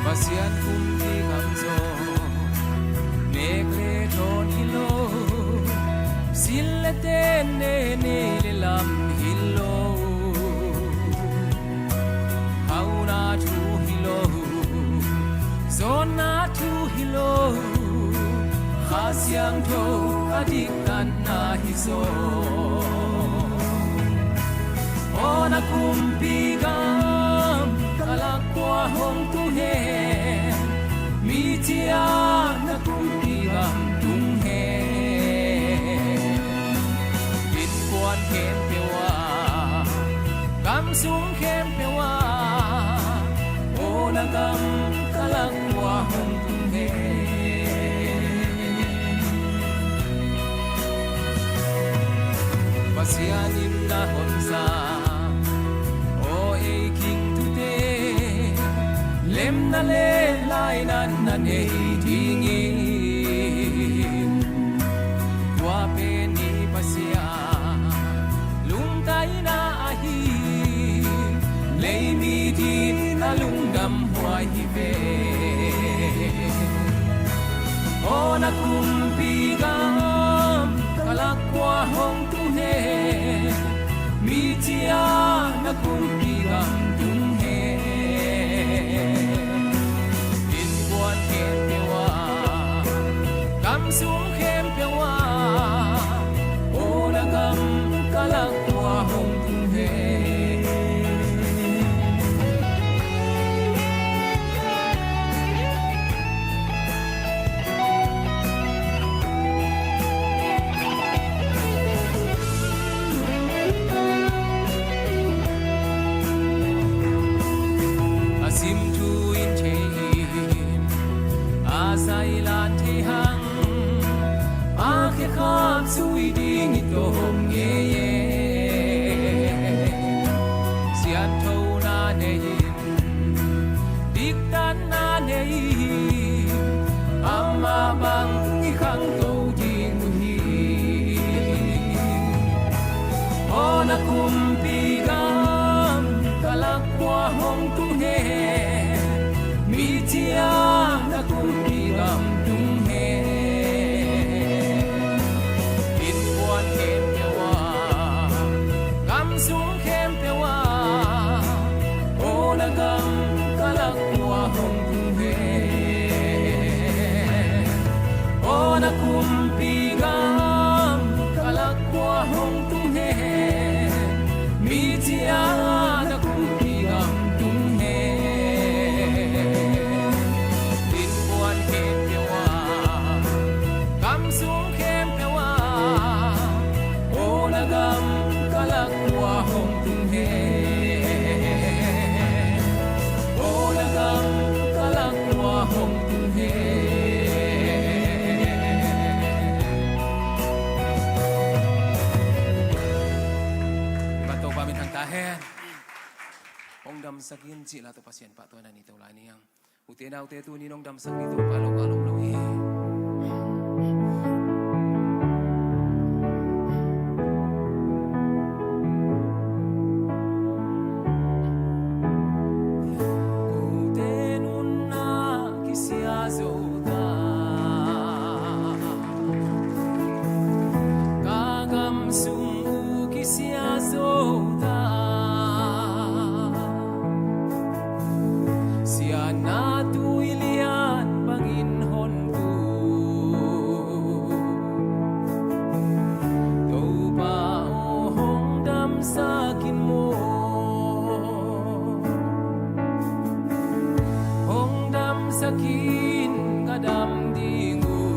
Pasian kumpi kamzo nekle ton hilo silete ne lam hilo hauna tu hilo zona tu hilo khasyang tho adikan na hizo ona kumpi gam kalakwa hong tu he mitia na kumpi gam tung he bin kwan kem pewa gam sung kem pewa ona gam kalakwa hong tu he pasianin na honsa lem na le lai nan na nei tingin tua pe ni pasia lung tai na ahi lei mi di na lung dam huai hi ve ona kumpi gam kalakwa hong tu ne mi tia na kumpi gam xuống khem pewa ona gam kalakwa hong tung he asim tu in chein asai lan thi hang ke kham sui ding to hom nge ye siat tho na ne yin dik tan na ne amma bang ni khang to ding hi ona kumpi gam kalakwa hom tu he mi tia na kumpi gam tung he xuống khem pewa ona gam kalakwa hong tung he ona kumpi gam kalakwa hong tung he mi tia na kumpi gam tung he din buan khem pewa gam xuống khem pewa ona gam kalakwa hong tung he ona gam kalakwa hong tung he bato pamit hang tahen ong dam sakin chi la to pasien pa to na ni to la ni yang ute na ute tu ni nong dam sak ni to palong along lo he sakin kadam dingu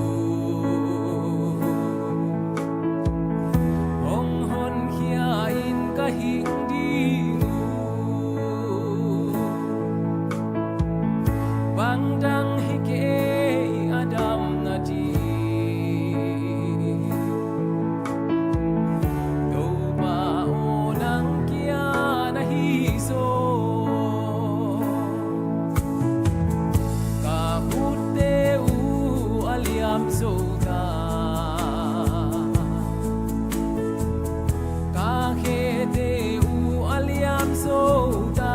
ong hon hiain kahing dingu bangdang hike adam nadi do ba onang kia nahiso Sota kahete u aliam sota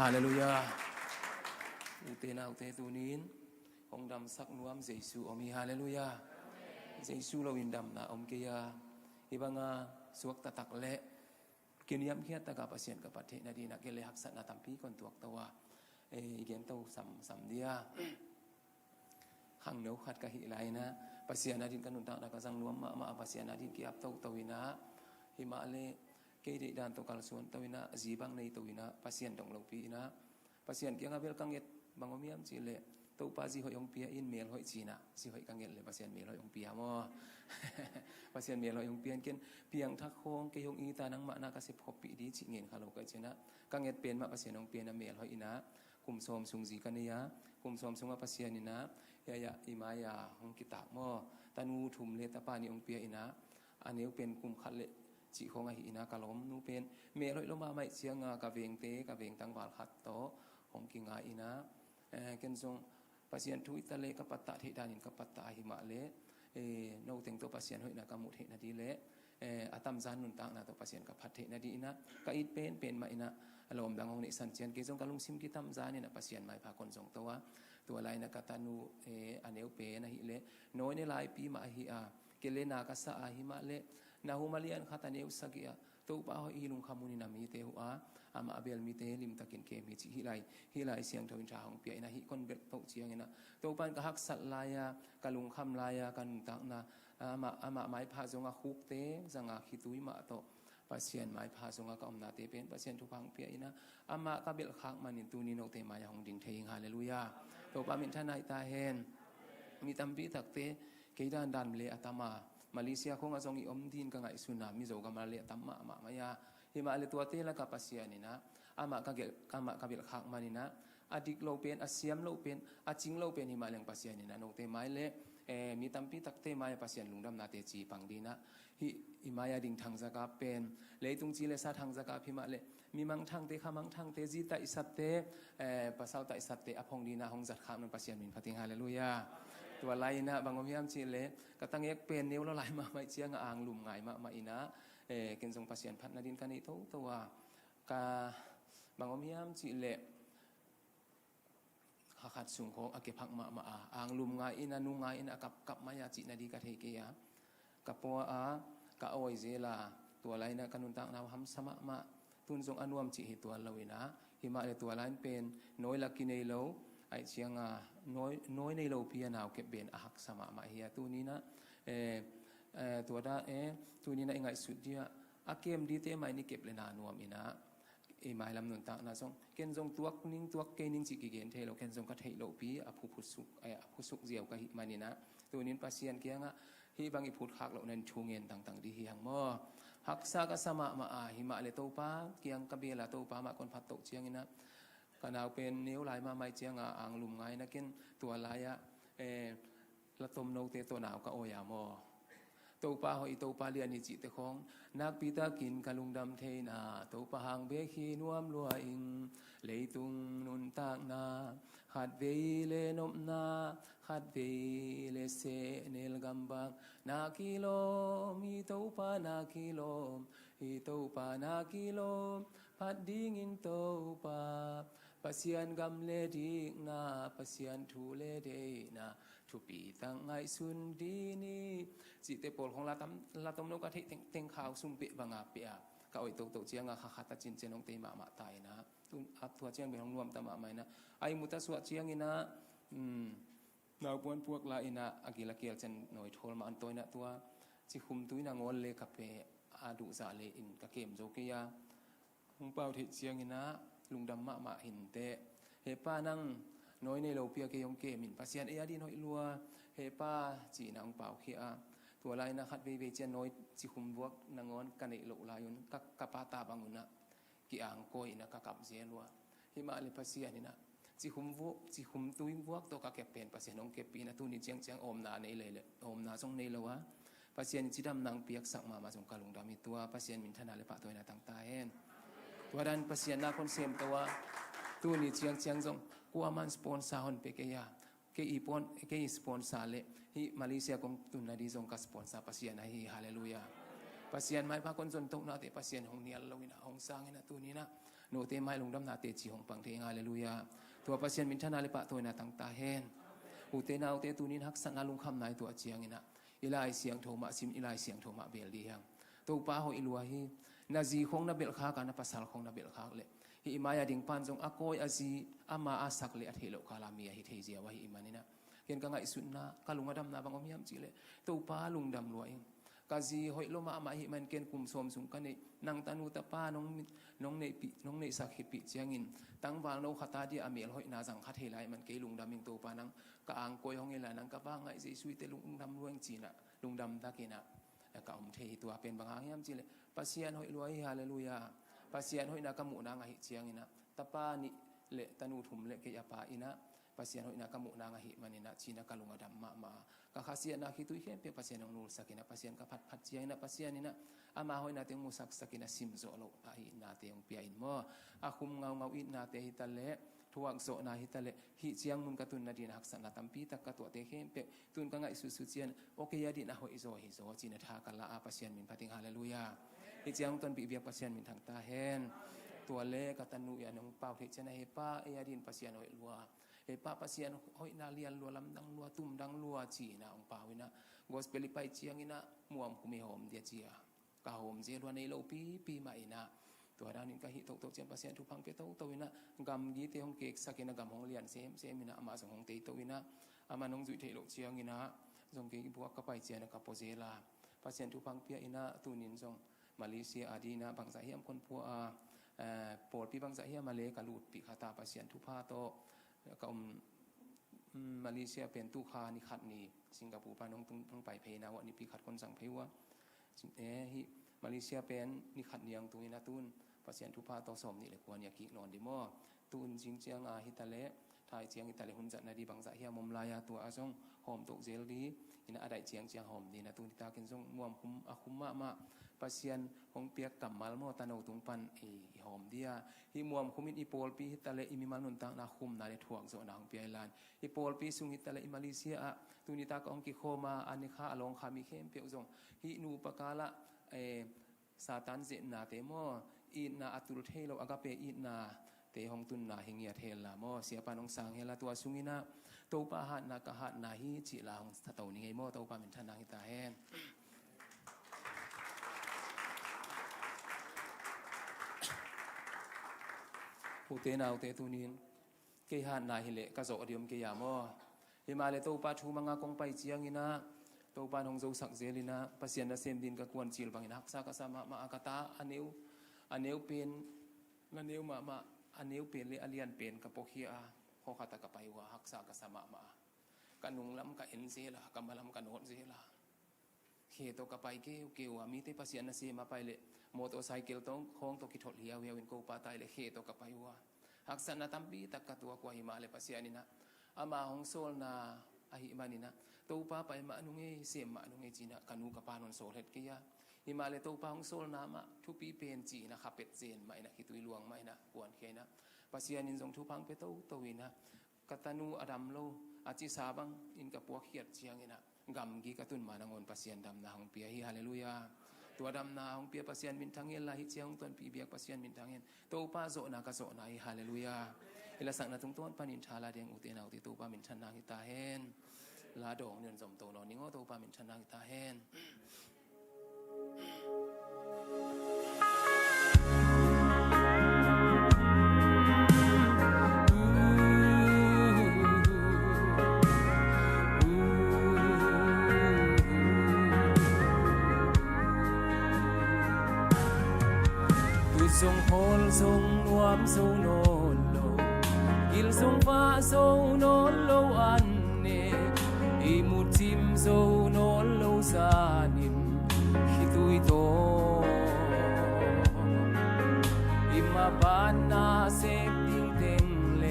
ฮาเลลูยาอุเตนาอุเตตูนินองดำสักนวมเยซูอมีฮาเลลูยาเยซูเราอินดำนะอมเกียอิบังอาสวกตะตักเละกินยำเคียตะกับเสียนกับประเทศนาดีนักเกลหักสัตนาตัมพีคนตัวตัวอีเกนตัวสัมเดียขังเนื้อขัดกะหิไลนะภาษานาดินกันนุนตานักสังรวมมาภาษานาดินกีอับตัววินะหิมาเลเกดิดานตัวกัลส่วนตัววินะจีบังในตัววินะภาษาตรงลงปีนะภาษาเกี่ยงกับเบลกังเกตบางอมียมจีเลตัวภาษีหอยองเปียอินเมลหอยจีนะจีหอยกังเกตเลยภาษาเมลหอยองเปียมอภาษาเมลหอยองเปียนเกนเพียงทักโคงเกยองอีตานังมะนากระสิบพบปีดีจีเงินขลุ่มกันเจนะกังเกตเป็นมาภาษาองเปียนเมลหอยอินะคุมโสมสุงจีกันเนี่ยคุมโสมสุงว่าภาษานี่นะยะอิมายาของกิตามอตานูทุมเลตาปานิองเปียอินะอันนี้เป็นคุมขัดเลจีของอหิอินะกะล้มนูเป็นเมลหอยลงมาไม่เชียงกะเวงเตกะเวงตังบาลขัดโตของกิงาอินะเกณฑ์ทรงภาษาทุยตะเลกับปัตตะเทดานินกับปัตตะหิมะเลโนเต็งตัวภาษาหอยนักมุเทนาดีเลอาตัมจานุนตังนาตัวภาษากับพัทเทนาดีนะก็อิดเป็นมาอินะลมดังของนิสันเจียนเกจงกะลุงซิมกิตัมจานี่นะภาษาไม่พาคนทรงตัวลายนักตานูอันเอวเปนะฮิเลน้อยในลายปีมาฮิอาเกเลนากาสะหิมะเลนาหูมาเลียนขัตเนอุสกิอาตัวป้าหอยลุงคำมุนินามีเตหัวอามาเบลมีเตลิมตะกินเกมีจิฮิไลเสียงทวินชาของเปียนะฮิคนเบลตกเชียงนะตัวปันกะฮักสัตลายากะลุงคำลายกันตักนะอามาไม้พาจงอาคุกเตจังอาคิตุยมาโตภาษาไม้พาจงอากอมนาเตเป็นภาษาทุกพังเปียนะอามากะเบลคักมันนิตูนิโนเตมายาของดิงเทงฮาเลลูยาตัวปามินทนายตาเฮนมีตัมปีตักเตเกดันดันเลอัตมามาเลเซียคงอาจงอิอมดินกังไอสุนามิโจกัมมาเลตัมมามายาหิมาเลตัวเตละกับภาษานี่นะอามากะเบลคักมันนี่นะอดิกโลเป็นอาเซียมโลเป็นอาจิงโลเป็นหิมาเลงภาษานี่นะโนเตไมเลมีตัมปีตักเตมายภาษาลุงดำนาเตจีปังดีนะหิมายาดิงทางจักาเป็นเลยตุงจีเลซาทางจักาพิมาเลมีมังทางเตขามังทางเตจีตาอิสัตเตภาษาตาอิสัตเตอพงดีนะหงจัดข้ามมันภาษามินพัติงฮาเลลูยาตัวลายนะบางอมียมจีเลกตั้งเอกเป็นนิ้วละลายมาไม่เชียงอ่างลุมไงมาอินะเกินทรงภาษาพัดนาดินกันอีตัวกาบางอมียมจีเลขัดสูงของอาเก็บผักมาอ่างลุมไงอินะนุ่งไงอินะกับมายาจินาดีกัดเฮกียกับปัวกะโอยเจลาตัวลายนะกันนุนตังนาหัมสมะมาตุนทรงอนุมจิหิตัวลาวินะหิมาเลตัวลายเป็นน้อยลักกินในโลไอเชียงน้อยในโลพิยานาวเก็บเบนอาหักสมะมาเฮียตัวนี้นะตัวด้าตัวนี้นะยังไงสุดเดียอาเกมดีเตไม่นี่เก็บเลยนานวมอินะหมายลำนุนตานะทรงเกณฑ์ทรงตัวนิ่งตัวเกนิ่งจิกิเกณฑ์เทโลเกณฑ์ทรงกระเทโลปีอภุพุสุผู้สุกเจียวกะหิมานี่นะตัวนี้ปัสเซียนเกียงะฮิบางอิพุทธักเหล่านั้นชูเงินต่างๆดีเฮียงมอหักซากสมะมาหิมะเลโตปาเกียงกะเบลาโตปามาคนพัดตกเชียงนี่นะกนาวเป็นนิ้วลายมาไม่เจียงอ่างลุมไงนะเกณฑ์ตัวลายละตมโนเตตัวหนาวก็โอยามอตัวปลาหอยตัวปลาเลียนนิจิตของนักปีตากินกะลุงดำเทนาตัวปลาหางเบขีนวมลัวอิงเลยตุงนุนตากนาขัดเวเลนมนาขัดเวเลเสเนลกัมบังนากิโลมีตัวปลานากิโลมีตัวปลานากิโลพัดดิ้งอินตัวปลาปัสยันกำเลดิกนาปัสยันทูเลเดนาทุปีตั้งไงสุนดีนีจิตเตปอลของลาตมโนกะทิเต็งข่าวซุ่มเปะบางอาเปียก็เอาตัวเจียงขัดจินเจนองเตมาตายนะตุนอับตัวเจียงเป็นของรวมตมาไม่นะไอมุตสวดเจียงอินะเราปวนพวกลาอินะอากิลาเกียลเจนหน่อยโทรมาอันตัวนะตัวจิคุมตุยนางอนเลกับเปอาดุซาเลอินกะเกมโจกิยาหงเป่าทิเจียงอินะลุงดำมาหินเตะเฮป้านั่งน้อยในโลเปียเกยองเกมินภาษาเอียดีน้อยลัวเฮป้าจีนางเป่าเขียตัวลายนะขัดเวเจนน้อยจิคุมบวกนางอนกันในโลลายุนกัปตาบังุนะกีอ่างโกยนะกับเจียลัวหิมาเลภาษานี่นะจิคุมบวกจิคุมตุยบวกตัวกัเก็บเป็นภาษาน้องเก็บปีนะตัวนี้เจียงอมนาในเลยอมนาทรงในละวะภาษาจิดำนางเปียกสักมาสงกาลงดามีตัวภาษามินทนาเลปะตัวนะต่างตาเห็นตัวดันภาษาหน้าคนเซมตัวนี้เจียงจงกัวมันสปอนเซอร์ฮอนเปกยาเกอีปอนเกอีสปอนเซอร์เลฮิมาเลเซียคงตุนนาดีจงกับสปอนเซอร์ภาษาหน้าฮิฮาเลลูยาภาษาไม่พาคนจนตกนาแต่ภาษาของเนียลลวินะของสร้างนะตัวนี้นะ โนเตไม่ลงดำนาเตจีของปังเทงฮาเลลูยาตัวปัสยันมินทนาเลปะตัวนาตั้งตาเฮนอุเตนาอุเตตุนินฮักสันนาลุงคำนายตัวเจียงอินะอิลายเสียงโทมาซิมอิลายเสียงโทมาเบลดีฮังตัวป้าหอยอิลัวฮีนาจีของนาเบลคากันนาปัสสาวของนาเบลคาเลยฮิอิมายาดิงปันจงอากอยอาจีอามาอาสักเลอเทโลคาลามีฮิเทเจียวะฮิอิมานินะเห็นกังไงสุนนะกาลุงดำนาบางอมยามจีเลยตัวป้าลุงดำลัวเองกาจีหอยลมามาฮิมันเกณฑ์กลุ่มสมสุงกันในนางตานูตาป้าน้องในสักฮิปิเจียงินตั้งวางโนขตาดีอเมลหอยนาจังคัดเฮลัยมันเกลุงดำมิงตัวป้านังกะอังกอยห้องเฮลัยนังกะบ้างไงจีสุยเตลุงดำลวงจีน่ะลุงดำตะกินะแล้วก็อมเทตัวเป็นบางอย่างยามจีเลยปัสยานหอยรวยฮาเลลูยาปัสยานหอยนากะมุนางหิเจียงินะตาป้านี่เละตานูถุมเละเกียปาอินะpasien hoi nak kamu nang ahi manina Cina kalung adam ma kakasian nak itu ikan pe pasien yang nul sakina pasien kapat pat siang na pasien ina ama hoi nak teng musak sakina simzo lo ahi na teng piain mo akum ngau in na te hitale tuak zo na hitale hi siang mun katun na din haksan na tampi tak katwa te hem pe tun ka ngai susu cian oke ya di na hoi zo hi zo Cina tha kala a pasien min pating haleluya hi siang ton bi biak pasien min thang ta henตัวเลกตันนุยานงเป่าเทชนะเฮป้าเอียดินปัสยานหอยลัวเฮป้าปัสยานหอยนาเลียนลัวลำดังลัวตุ่มดังลัวจีนะองเป่าวินะกอสเปลิไปเจียงอินะมัวมคุมิหอมเดียเจียกะหอมเจียรัวในโลปีมาอินะตัวด้านนี้ก็หิตกเจียนปัสยานทุพังเปโตตัววินะกำยีเตหงเกกสักอินะกำหงเลียนเซมอินะอามาสงหงเตตัววินะอามาน้องจุยเทโลเจียงอินะสงเกกบัวกะไปเจียนะกับโปเซลาปัสยานทุพังเปียอินะตูนินสงมาเลเซียอาดีนะบางสายเฮียมคนพัวปวดพี่บางสายเฮียมาเลกาลูดปีคาตาปัสยันทุพาโตก็มาเลเซียเป็นตู้คานิขัดนี่สิงคโปร์ปาน้องต้องไปเพนะวันนี้ปีขัดคนสั่งเพวะฮิมาเลเซียเป็นนิขัดเนียงตุยนะตุนปัสยันทุพาโตสมนี่เลยควรอยากกินนอนดิมอตุนจิงเจียงอาฮิตาเลทายเจียงฮิตาเลหุ่นจัดนาดีบางสายเฮียมุมลายาตัวอาซงหอมตกเจลดีอินะอะไรเจียงหอมดีนะตุนตากินซงม่วมคุมอาคุมมาpasien hong piak kamal mo tanaw tungpan hom dia hi muam khumit ipol pi hitale imimal nun tang na khum na le thuak zo na hong piailan ipol pi sung hitale i Malaysia a tunita ka ong ki khoma anikha along khami khem pe zong hi nu pakala satan je na te mo i na atul thelo agape i na te hong tun na hingia thela mo sia panong sang hela tua sungina to pa hat na ka hat na hi chi la hong ta to ni ngai mo to pa min thanang ta henอุเตนาอุเตตุนินเกหานนาฮิเลกะโซอดิยมเกยามอฮิมาเลโตปาทูมังกงไปเจียงอินะโตปานงโซสักเจลินะปัสยันนะเซมดินกะกวนจิลบังอินะฮักซากะสามะมาอากาตาอันเนวเป็นอันเนวมาอันเนวเป็นเลอเลียนเป็นกะโปเคียขอคาตะกะไปว่าฮักซากะสามะมากะนุงลำกะเอ็นเซละกะมะลำกะโนดเซละเขโตกะไปเกวมีเตปัสยันนะเซมาไปเลมอเตอร์ไซค์ต้องคงตกิทอดเลียววินโกปาตายเลยเขตกับไปว่าหักษณะตัมปีตักตัวกว่าหิมาเลยปัสยานินะอามาหงโซลนาอาหิมานินะตัวป้าไปมานุงเอเสียมานุงเอจีนะกันูกับปานนโซลเฮ็ดกี้ยาหิมาเลยตัวป้าหงโซลนามาทุปีเป็นจีนะขับเป็ดเซนไม่นะคิตุยลวงไม่นะกวนเคนะปัสยานินทรงทุพังไปตัววินะกัตนูอดัมโลอาจิสาบังอินกับปัวเขียดเชียงนะกำกีกระตุนมานางอนปัสยานดำนาหงเปียฮิฮาเลลูยาตัวดำนาของเปียปัสยันมินทังเงินลาฮิเจียงต้นปีเบียกปัสยันมินทังเงินตัวป้าโซนากะโซนาฮิฮาเลลูยาเอลสังนาตรงต้นปานินชาลาเดียงอุเตนาอุติตัวป้ามินชันนางฮิตาเฮนลาดองเนินสมโตนอนิงอตัวป้ามินชันนางฮิตาเฮนทรงโพลทรงนวมทรงโนโลกิลทรงฟ้าทรงโนโลอันเนอิมุจิมทรงโนโลซานิมฮิตุยโตอิมาบานาเซปติงเต็งเล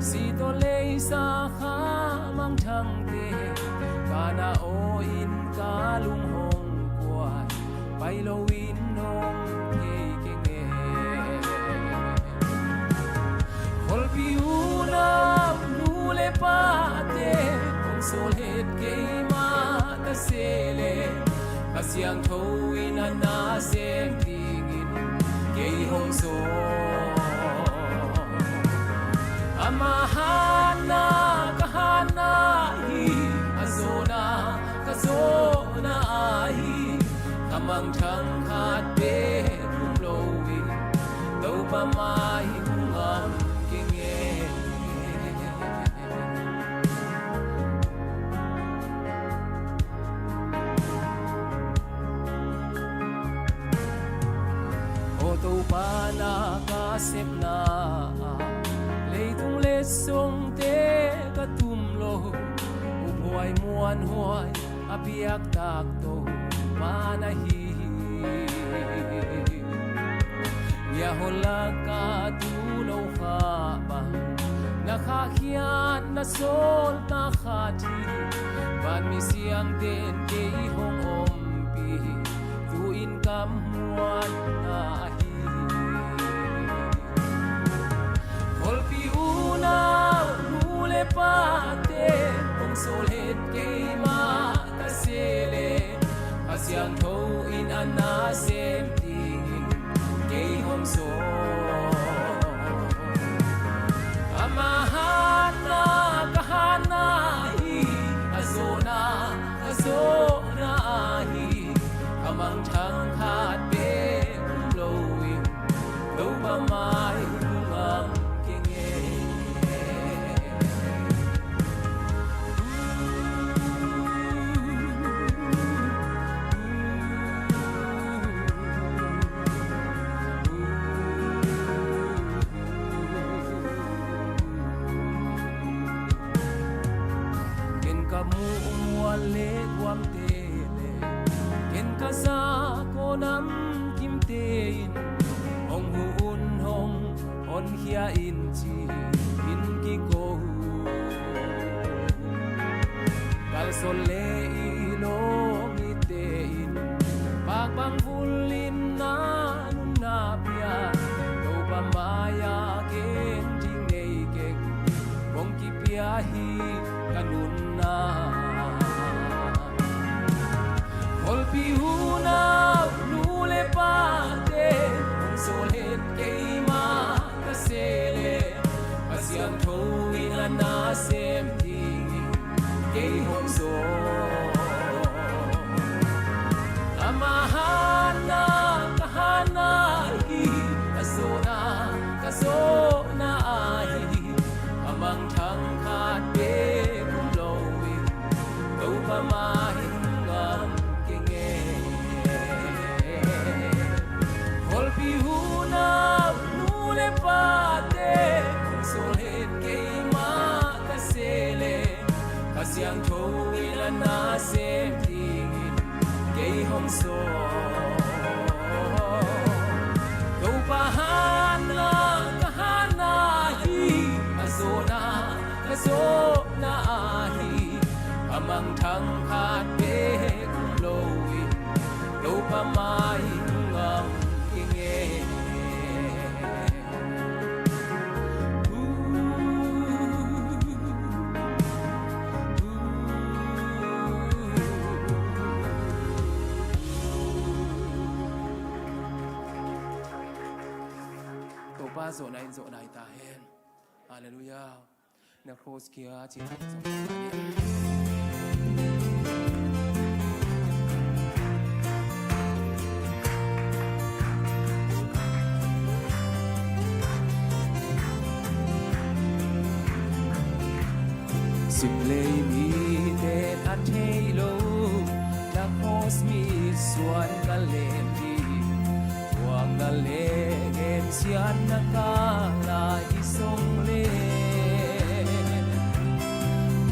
สิโตเลสาขามังทังเตกานาโออินกาลุงหงกวายไปโลวินนงPiuna nule pate kong solhet kay mata sele kasyang towin na nasem tingin kay hong so amahana kahana hi azona kazona hi kamang thang khat be kum lowi do pa mai ngam kinge o to pa na ka sep na leitung le song te ka tum lo upuai muan huai apiak tak to manahi ya hola ka tu no kha ba na kha khian na sol ta kha thi ban mi siang den ke hong om pi tu in kam muan na hi hol pi una mule pa te ong sol het ke ma ta sele asiang tho in ana sem ting ke hom so amahana kahana hi azona azona hi kamang thang khat be kum lowi do ba mai ngam kinge kamu umwale kwam tele ken kaza ko nam kim tein ong huun hong on hia in chi in ki ko kal sole ilo mi tein pag bang fulin na nun na pia do pa maya ken ting nei kek bong ki pia hi kanun na hol pi huna nule pate ong solet kay ma kasele pasiang tho ina na sem ting kay hong so amahana kahana hi kasona kasona ai amang thang khat be pa mai ngam kinge hol pi huna nule pate sol het ke ma kasele kasiang tho ila na sem ting ke hom so do pa hana kahana hi azona azona hi amang thang khat be kum lowi do pa mai ngam kinge to pa zo nai ta hen hallelujah na cross kia chi zo Simple mi te atelo la cos mi suan kalem di wang galegen sian nakala isong le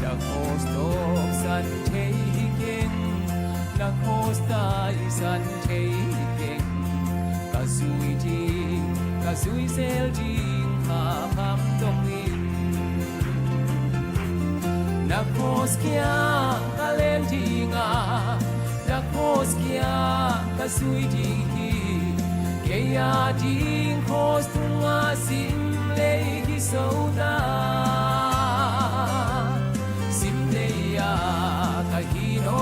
la cos tok san te hiking la cos ta isan te hiking kasui sel jing ha pam dong in na kos kia kalen tinga na kos kia kasui dingi keya ding kos tunga sim le gi soda sim le ya kahino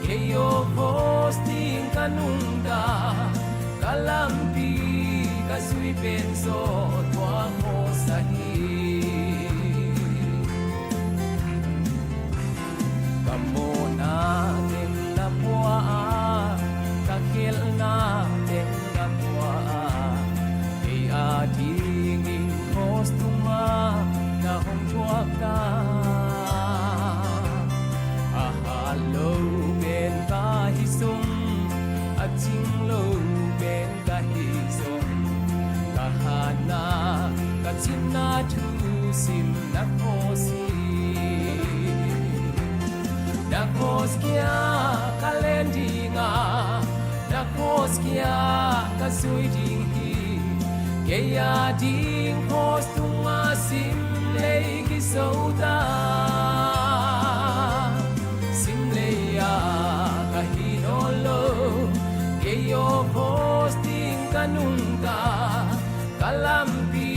keyo kos ting kanunda kalampi kasui penso tua kosahi mo na tem na pua ka khel na tem na pua e a ding in post ma na hong chua ta a hello ben ka hi sum a ching lo ben ka hi sum ka hana ka chin na thu sim na ko si na koskia kalendinga na koskia kasui ding hi ke ya ding postunga sim lei ki sauta sim lei ya kahinolo ke yo posting kanunga kalampi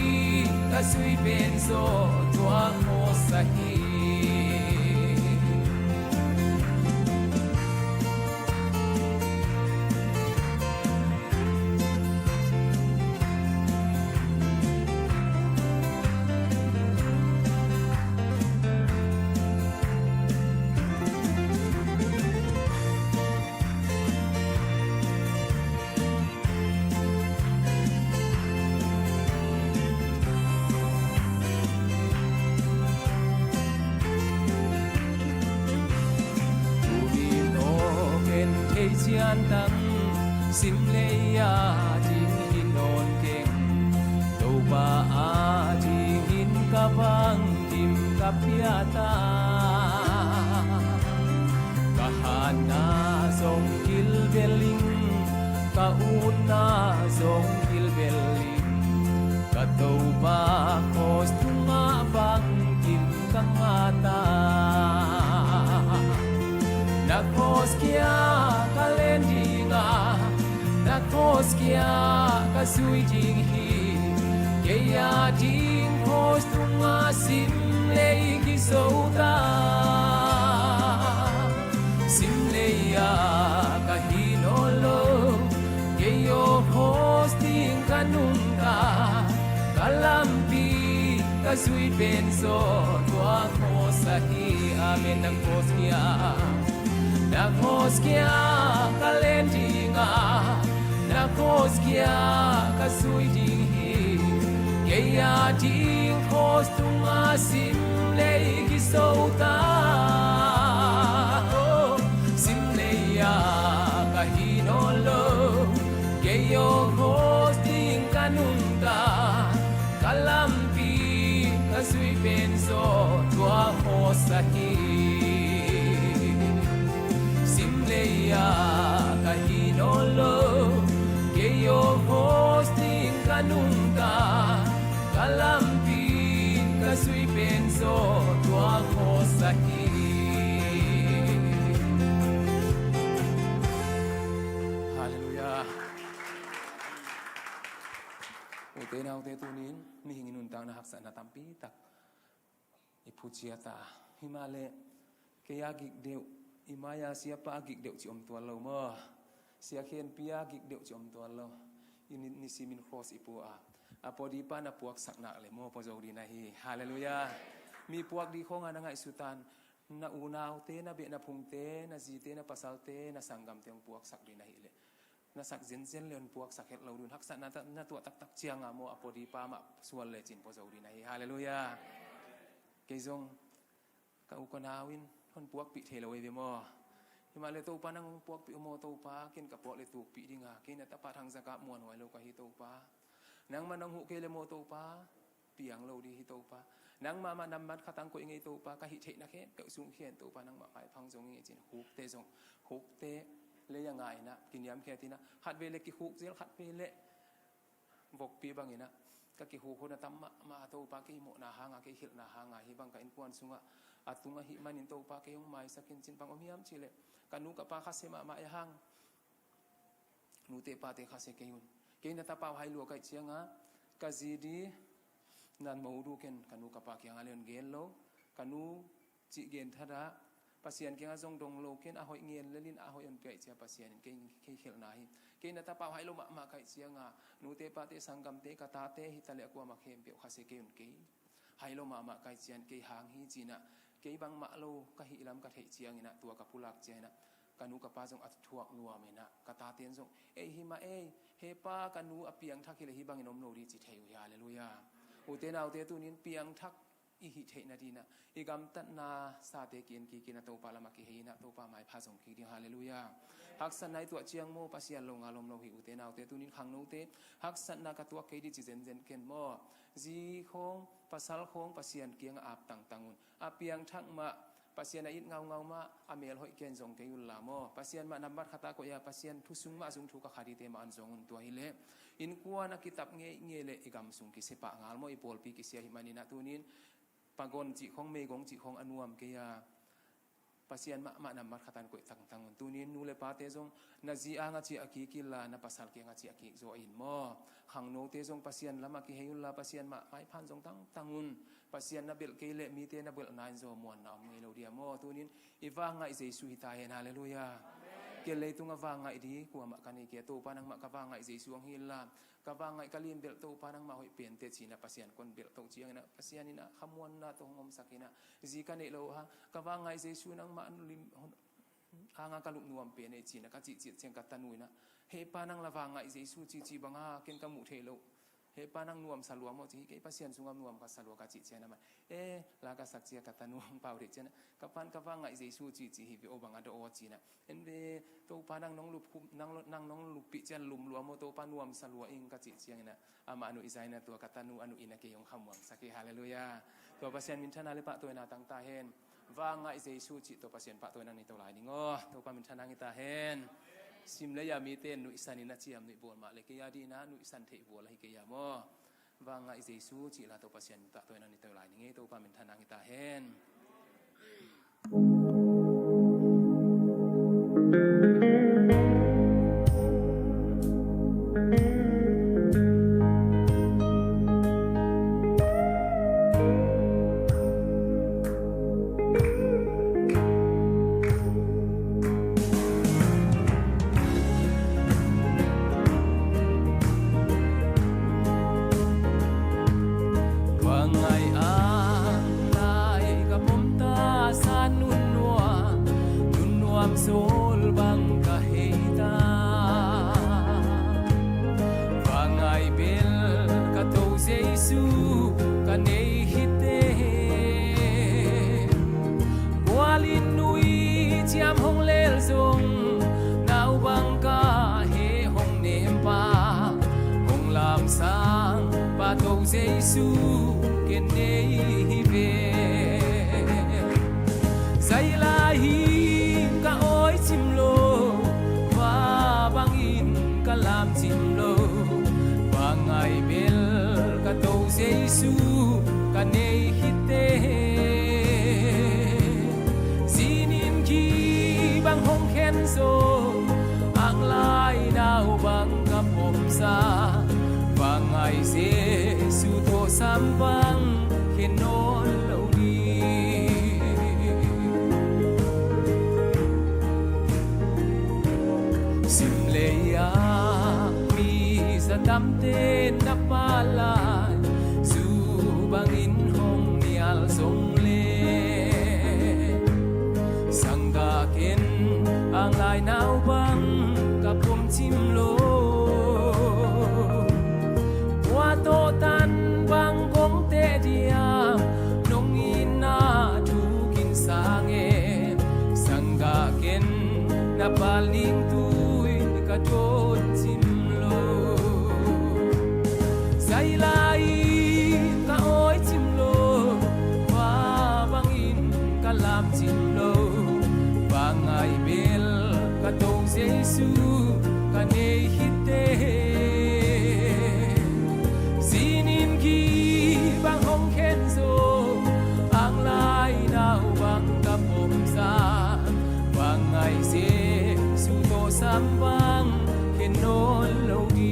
kasui benzo tua kosahi chian tăng sim lê ya jing hin non keng to ba a jing hin ka bang kim ka piata ka hana song kil beling ka una song kil beling ka to ba kos tunga bang kim ka mata na koskia kalendinga na koskia kasui jing hi ke ya ding postunga sim lei ki sauta sim lei ya kahinolo ke yo posting kanunga kalampi kasui benzo tua kosahi amen na koskia na koskia kalendinga na koskia kasui ding hi ke ya ding postunga sim lei ki sauta sim lei ya kahinolo ke yo posting kanunga kalampi kasui benzo tua kosahi ya kahinolo ke yo posting kanunga kalampi kasui benzo tua kosahi haleluya ute na ute tunin mi hinginun tang na haksa na tampi tak ipuchiata himale ke yagik deu imaya siapa agik deu ci om tua lo mo sia khen pia agik deu ci om tua lo ini nisi min cross ipu apodi pa na puak sakna le mo po zo di na hi haleluya mi puak di khong ana ngai sutan na unau te na be na phung te na ji te na pasal te na sanggam te ong puak sak di na hi le na sak zen zen leon puak sak het lo dun hak sa na tua tak tak chiang mo apodi pa ma sual le chin po zo di na hi haleluya ke zong ka u konawin hon puak pi thelo we mo hima le to pa nang puak pi mo to pa ken ka po le tu pi dinga ken ta pa thang zaka mon hoi lo ka hi to pa nang manang hu ke le mo to pa piang lo di hi to pa nang ma nam mat khatang ko ngai to pa ka hi the na khen ka sung khen to pa nang ma pai phang jong ngai chin huk te jong huk te le yang ngai na kin yam khe tina hat ve le ki huk zel hat ve le vok pi bang ina ka ki huk ho na tam ma to pa ki mo na ha nga ki hil na ha nga hi bang ka in puan sunga atunga hi manin to pa kayong mai sakin chin pang omiam chile kanu ka pa khase ma ya hang nu te pa te khase kayun kay na tapaw hai lo kai chianga ka zidi nan mo du ken kanu ka pa kyang alen gen lo kanu chi gen thada pasien kyang jong dong lo ken a hoi ngien lelin a hoi on pe chia pasien ken ke khel na hi kay na tapaw hai lo ma kai chianga nu te pa te sangam te ka ta te hi tale ko ma khem pe khase kayun ke hai lo ma kai chian ke hang hi china ke bang ma lo ka hi lam ka thei chiang ina tua ka pulak che na kanu ka pa jong at thuak nuam ina ka ta ten jong hi ma he pa kanu apiang thak hi le hi bang inom no ri chi thei ya hallelujah u te nau te tu nin piang thak i hi thei na dina i gam tat na sa te kin ki kin to pa lama ki he na to pa mai pha jong ki ding hallelujah hak san nai tua chiang mo pasian lo ngalom lo hi u te nau te tu nin khang no te hak san na ka tua ke di chi zen zen ken mo ji khong pasal khong pasian kiang ap tang tangun apiang thak ma pasien ait ngau ma amel hoi ken jong ke yul lamo pasien ma nambat khata ko ya pasien thusung ma jung thu ka khari te ma an jong un to hile in kwa na kitab nge le igam sung ki sepa ngal mo ipol pi ki sia himani na tunin pagon chi khong me gong chi khong anuam ke ya pasien ma nambat khatan ko tang tang tunin nu le pa te jong na ji anga chi aki ki la na pasal ke nga chi aki zo in mo khang no te jong pasien lama ki heyul la pasien ma mai phan jong tang tangun pasien na bel ke le mi te na bel nine zo mon na ngi lo dia mo tunin iwanga i jesu hi ta hen hallelujah ke le tunga wanga i di ku ma kani ke to panang ma ka wanga i jesu ang hila ka wanga i kalim bel to panang ma hoi pen te china pasien kon bel to chiang na pasien ina khamuan na to ngom sakina ji ka ne lo ha ka wanga i jesu nang ma lim anga kaluk nuam pe ne china ka chi chi cheng ka tanuina he panang la wanga i jesu chi banga ken ka mu the lo he panang nuam salua mo chi ke pasien sungam nuam ka salua ka chi chena ma la ka sak chia ka tanuam pau ri chena ka pan ka wanga i jesu chi hi bi obanga do o china enbe to panang nong lup nang nong lup pi chen lum luam mo to panuam salua ing ka chi chiang na ama anu isaina to ka tanu anu ina ke yong khamwang saki hallelujah to pasien min thana le pa to na tang ta hen wanga i jesu chi to pasien pa to na ni to lai ni ngo to pa min thana ngi ta hen sim le ya mi ten nu isani na chiam ni bol ma le ke ya di na nu isan the bol hi ke ya mo wanga i jesu chi la to pasien ta to na ni to lai ni nge to pa min thana ngi ta hen sol bang kahita vangai bel ka to jesu ka nei hite walin nui chiam hong lel zong nau bang ka he hong nem pa hong lam sang pa to jesu ke nei hi ve sai lai ka oi chim lo wa bang in ka lam chim lo wa ngai bel ka to jesu ka nei hite sinin ki bang hong khen so ang lai nau bang ka pom sa wa ngai jesu to sam bang khen non lo di dam tên na pala su bangin hong nial song le sangga ken ang lai nau bang kapum chim lo wa to tan bang gong te dia nong ina thu kin sange sangga ken na paling tui ka ton chim sai lai ka oi chim lo wa bang in ka lam chim lo wa ngai bel ka to jesu ka nei hite sinin ki bang hong khen zo ang lai nau bang ka pom sa wa ngai jesu to sam bang khen non lo di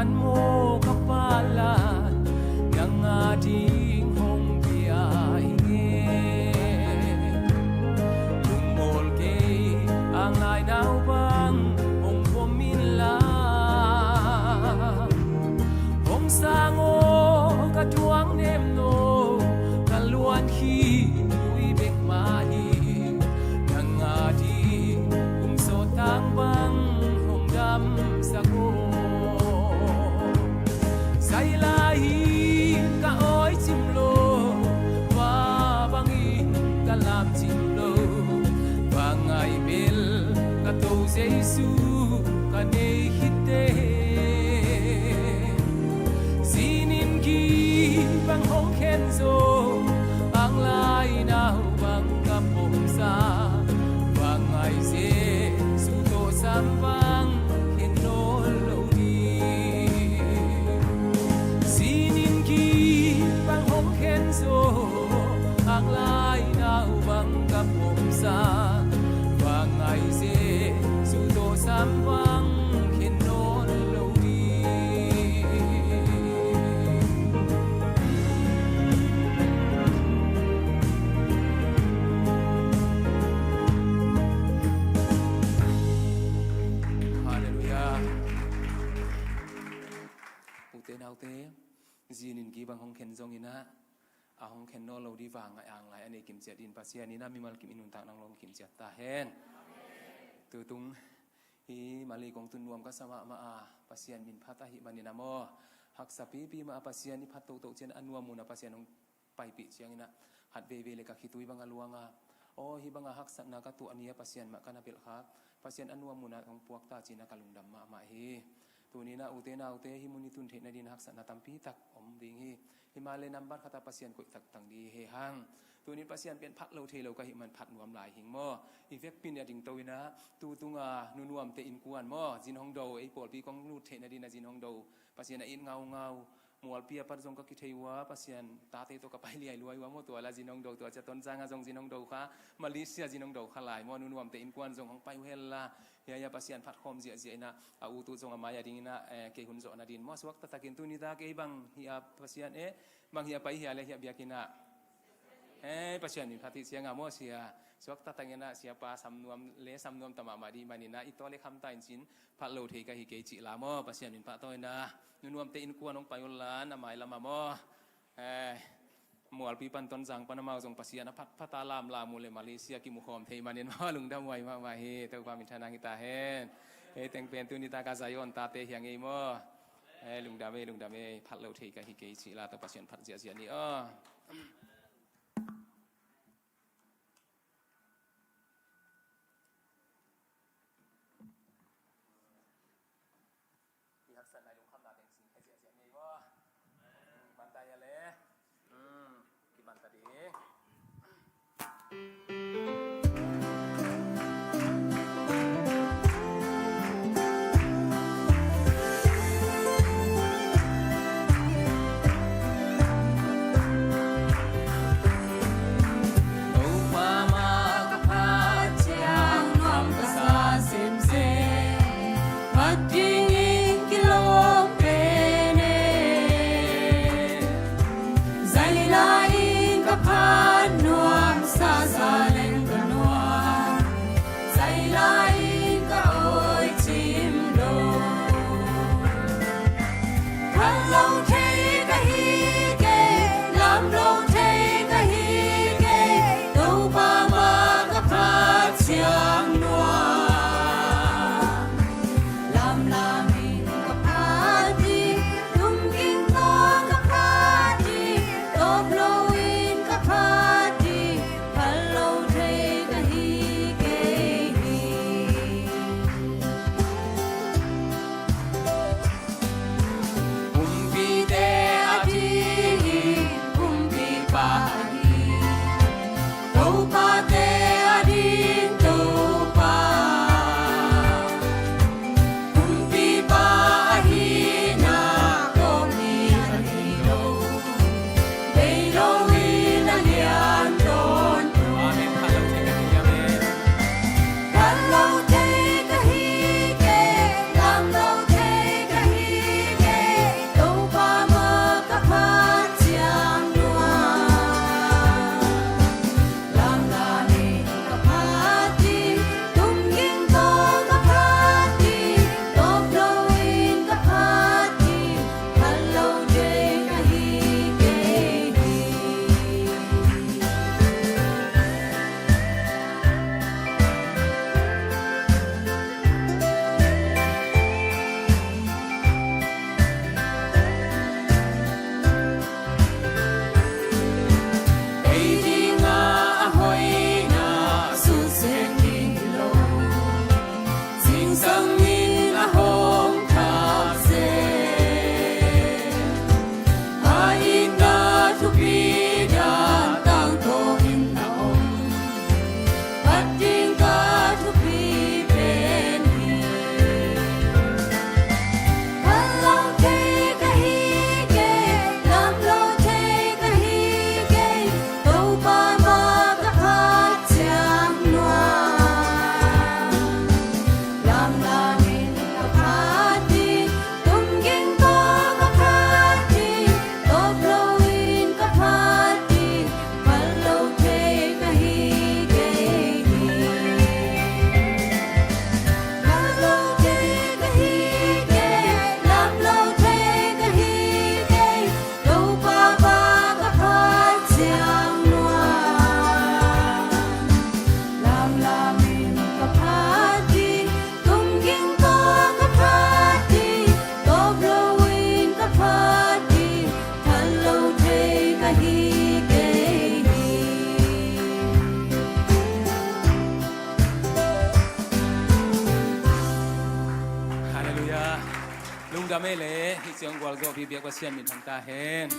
man mo kapala sam chim lo và ngày bel cả tô Giêsu cả nay hite zinin ki bang hong khen zo ang lai nào bang kapong sa và ngày Giêsu tô sam vang khen no lo đi zinin ki bang hong khen zo ang lai nào bang kapong sa và ngày Giêsu tô sam vang khen no lo đi Hallelujah ute nào te zinin ki bang hong khen zong ina ahong khen no lo di wang ang lai ane kim chet in pasia ni na mi mal kim inun ta nang long kim chet ta hen tu tung hi mali kong tun nuam ka sama ma a pasian min phata hi manina mo hak sapi pi ma pasian ni phat to to chen anuam mun pasian ong pai pi chiang ina hat ve ve le ka khitui banga luanga o hi banga hak sat na ka tu ania pasian ma kana pel kha pasian anuam mun ong puak ta china kalungdam ma ma hi tu ni na ute hi muni tun the na din hak sat na tampi tak om ding hi Himale nambar kata pasien koi tak tang di he hang tu ni pasien pen phat lo the lo ka hi man phat nuam lai hing mo i vek pin ya ding toina tu tunga nu nuam te in kuan mo jin hong do ei pol pi kong nu the na din na jin hong do pasien na in ngau mual pia par jong ka ki theiwa pasien ta te to ka pai liai luai wa mo to la jin hong do to cha ton janga jong jin hong do kha Malaysia jin hong do kha lai mo nu nuam te in kuan jong hong pai hel la ya pasien phat khom zia na a u tu jong amaya ding na ke hun zo na din mo swak ta takin tu ni ta ke bang hi a pasien bang hi pai hi ale hi biakina pasien ni phati siang amo sia swak ta tangena sia pa sam nuam tama ma di manina itole kham ta in sin phat lo the ka hi ke chi la mo pasien min pha toina nu nuam te in kuan ong payol la na mai lama mo mual pi pan ton jang panama jong pasian phat phata lam la mu le Malaysia ki mu khom thei manin ma lung dam wai ma hi to pa min thana ngi ta hen teng pen tu ni ta ka zayon ta te hyang ei mo lung dam e phat lo thei ka hi ke chi la to pasien phat zia ni lung đam mê lệ hi chiang gwal go bi bia kwa sian min thang ta hen